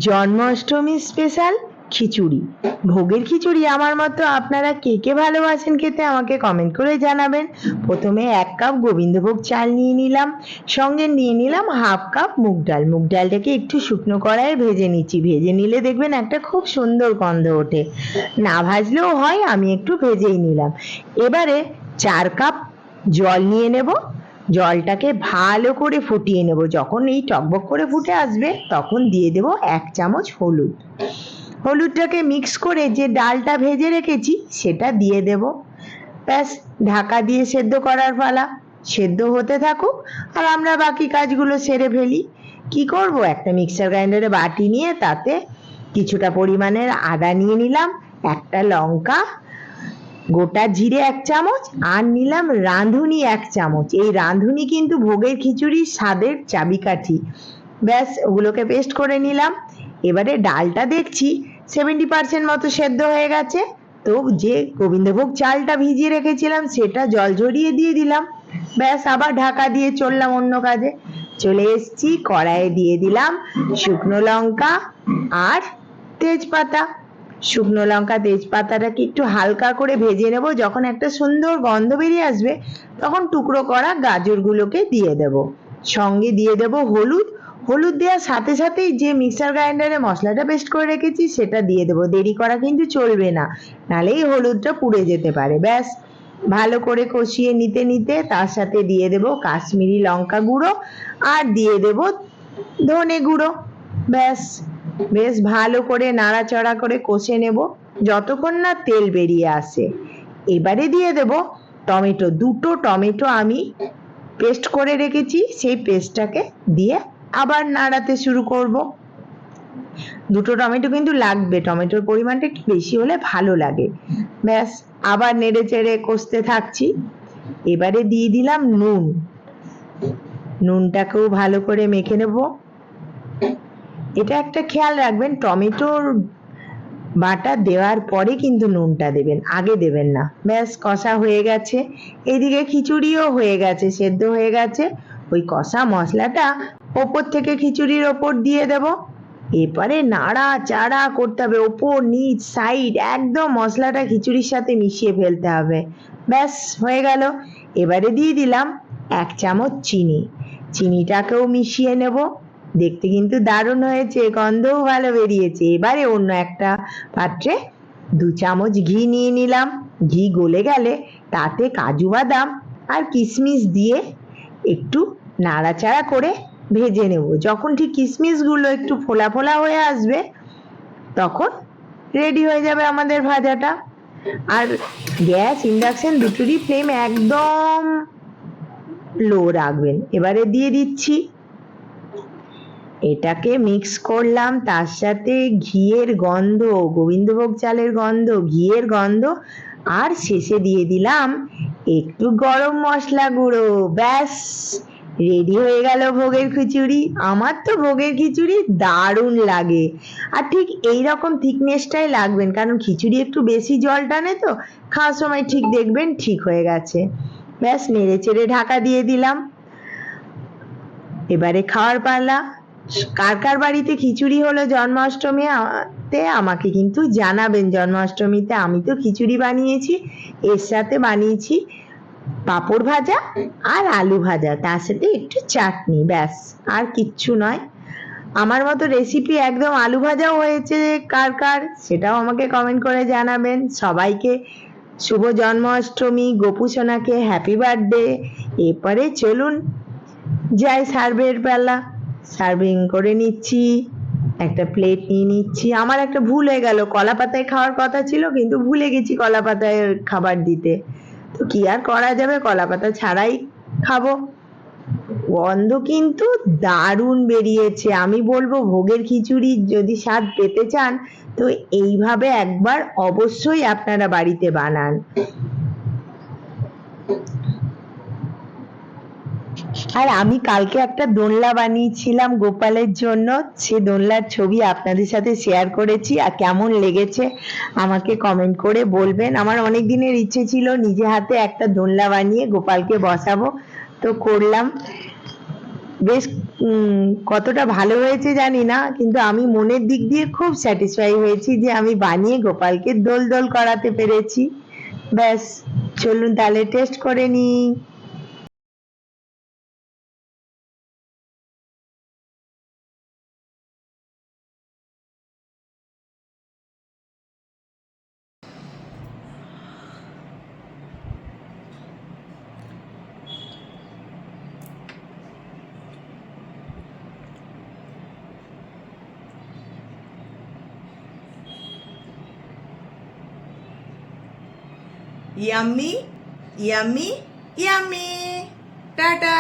Janmashtami special খিচুড়ি। ভোগের খিচুড়ি আমার মতো আপনারা কে কে ভালোবাসেন খেতে আমাকে কমেন্ট করে জানাবেন। প্রথমে 1 কাপ গোবিন্দভোগ চাল নিয়ে নিলাম, সঙ্গে নিয়ে নিলাম হাফ কাপ মুগ ডাল। মুগ ডালটাকে একটু শুকনো কড়াইয়ে ভেজে নিচ্ছি। ভেজে নিলে দেখবেন একটা খুব সুন্দর গন্ধ ওঠে, না ভাজলেও হয়, আমি একটু ভেজেই নিলাম। এবারে 4 কাপ জল নিয়ে নেব। জলটাকে ভালো করে ফুটিয়ে নেব। যখন এই টকবক করে ফুটে আসবে তখন দিয়ে দেব 1 চামচ হলুদ। হলুদটাকে মিক্স করে যে ডালটা ভেজে রেখেছি সেটা দিয়ে দেব। ব্যাস, ঢাকা দিয়ে সেদ্ধ করার পালা। সেদ্ধ হতে থাকুক আর আমরা বাকি কাজগুলো সেরে ফেলি। কি করব, একটা মিক্সার গ্রাইন্ডারে বাটি নিয়ে তাতে কিছুটা পরিমাণের আদা নিয়ে নিলাম, একটা লঙ্কা, গোটা জিরে 1 চামচ আর নিলাম রাঁধুনি 1 চামচ। এই রাঁধুনি কিন্তু ভোগের খিচুড়ির স্বাদের চাবিকাঠি। ব্যাস, ওগুলোকে পেস্ট করে নিলাম। এবারে ডালটা দেখছি 70% মতো সেদ্ধ হয়ে গেছে, তো যে গোবিন্দভোগ চালটা ভিজিয়ে রেখেছিলাম সেটা জল ঝরিয়ে দিয়ে দিলাম। ব্যাস, আবার ঢাকা দিয়ে চললাম অন্য কাজে। চলে এসছি, কড়াইয়ে দিয়ে দিলাম শুকনো লঙ্কা আর তেজপাতা। শুকনো লঙ্কা তেজপাতাটাকে একটু হালকা করে ভেজে নেব। যখন একটা সুন্দর গন্ধ বেরিয়ে আসবে তখন টুকরো করা গাজরগুলোকে দিয়ে দেব। সঙ্গে দিয়ে দেব হলুদ। হলুদ দেওয়ার সাথে সাথেই যে মিক্সার গ্রাইন্ডারে মশলাটা পেস্ট করে রেখেছি সেটা দিয়ে দেবো। দেরি করা কিন্তু চলবে না, নাহলে এই হলুদটা পুড়ে যেতে পারে। ব্যাস, ভালো করে কষিয়ে নিতে নিতে তার সাথে দিয়ে দেব কাশ্মীরি লঙ্কা গুঁড়ো আর দিয়ে দেব ধনে গুঁড়ো। ব্যাস, বেশ ভালো করে নাড়াচাড়া করে কষে নেব যতক্ষণ না তেল বেরিয়ে আসে। এবারে দিয়ে দেব টমেটো। 2টো টমেটো আমি পেস্ট করে রেখেছি, সেই পেস্টটাকে দিয়ে আবার নাড়াতে শুরু করব। 2টো টমেটো কিন্তু লাগবে, টমেটোর পরিমাণটা একটু বেশি হলে ভালো লাগে। ব্যাস, আবার নেড়ে চেড়ে কষতে থাকছি। এবারে দিয়ে দিলাম নুন। নুনটাকেও ভালো করে মেখে নেব। এটা একটা খেয়াল রাখবেন, টমেটোর বাটা দেওয়ার পরে কিন্তু নুনটা দেবেন, আগে দেবেন না। ব্যাস, কষা হয়ে গেছে। এদিকে খিচুড়িও হয়ে গেছে, সেদ্ধ হয়ে গেছে। ওই কষা মশলাটা ওপর থেকে খিচুড়ির ওপর দিয়ে দেব। এরপরে নাড়া চাড়া করতে হবে, ওপর নিচ সাইড একদম মশলাটা খিচুড়ির সাথে মিশিয়ে ফেলতে হবে। ব্যাস, হয়ে গেল। এবারে দিয়ে দিলাম 1 চামচ চিনি। চিনিটাকেও মিশিয়ে নেব। দেখতে কিন্তু দারুণ হয়েছে, গন্ধও ভালো বেরিয়েছে। এবারে অন্য একটা পাত্রে 2 চামচ ঘি নিয়ে নিলাম। ঘি গলে গেলে তাতে কাজু বাদাম আর কিশমিশ দিয়ে একটু নাড়াচাড়া করে ভেজে নেব। যখন ঠিক কিশমিশগুলো একটু ফোলা ফোলা হয়ে আসবে তখন রেডি হয়ে যাবে আমাদের ভাজাটা। আর গ্যাস ইন্ডাকশন দুটোরই ফ্লেম একদম লো রাখবেন। এবারে দিয়ে দিচ্ছি, এটাকে মিক্স করলাম, তার সাথে ঘিয়ের গন্ধ, গোবিন্দভোগ চালের গন্ধ, ঘিয়ের গন্ধ, আর শেষে দিয়ে দিলাম একটু গরম মশলা গুঁড়ো। ব্যাস, রেডি হয়ে গেল ভোগের খিচুড়ি। আমার তো ভোগের খিচুড়ি দারুণ লাগে। আর ঠিক এই রকম থিকনেসটাই লাগবেন, কারণ খিচুড়ি একটু বেশি জল টানে, তো খাওয়ার সময় ঠিক দেখবেন ঠিক হয়ে গেছে। ব্যাস, নেড়ে চেড়ে ঢাকা দিয়ে দিলাম। এবারে খাওয়ার পালা। কার কার বাড়িতে খিচুড়ি হলো জন্মাষ্টমীতে আমাকে কিন্তু জানাবেন। জন্মাষ্টমীতে আমি তো খিচুড়ি বানিয়েছি, এর সাথে বানিয়েছি পাঁপড় ভাজা আর আলু ভাজা, তার সাথে একটু চাটনি। ব্যাস, আর কিচ্ছু নয়। আমার মতো রেসিপি একদম আলু ভাজাও হয়েছে কার কার, সেটাও আমাকে কমেন্ট করে জানাবেন। সবাইকে শুভ জন্মাষ্টমী, গোপু সোনাকে হ্যাপি বার্থডে। এরপরে চলুন যাই সার্ভের পালা। সার্ভিং করে নিচ্ছি, একটা প্লেট নিয়ে নিচ্ছি। আমার একটা ভুল হয়ে গেল, কলা পাতায় খাওয়ার কথা ছিল কিন্তু ভুলে গেছি কলা পাতায় খাবার দিতে। তো কি আর করা যাবে, কলা পাতা ছাড়াই খাবো। গন্ধ কিন্তু দারুণ বেরিয়েছে। আমি বলবো ভোগের খিচুড়ি যদি স্বাদ পেতে চান তো এইভাবে একবার অবশ্যই আপনারা বাড়িতে বানান। আর আমি কালকে একটা দোলনা বানিয়েছিলাম গোপালের জন্য, সে দোলনার ছবি আপনাদের সাথে শেয়ার করেছি। আর কেমন লেগেছে আমাকে কমেন্ট করে বলবেন। আমার অনেক দিনের ইচ্ছে ছিল নিজে হাতে একটা দোলনা বানিয়ে গোপালকে বসাবো, তো করলাম। বেশ কতটা ভালো হয়েছে জানি না, কিন্তু আমি মনের দিক দিয়ে খুব স্যাটিসফাই হয়েছি যে আমি বানিয়ে গোপালকে দোল দোল করাতে পেরেছি। ব্যাস, চলুন তাহলে টেস্ট করে নিই। Yummy yummy yummy tata.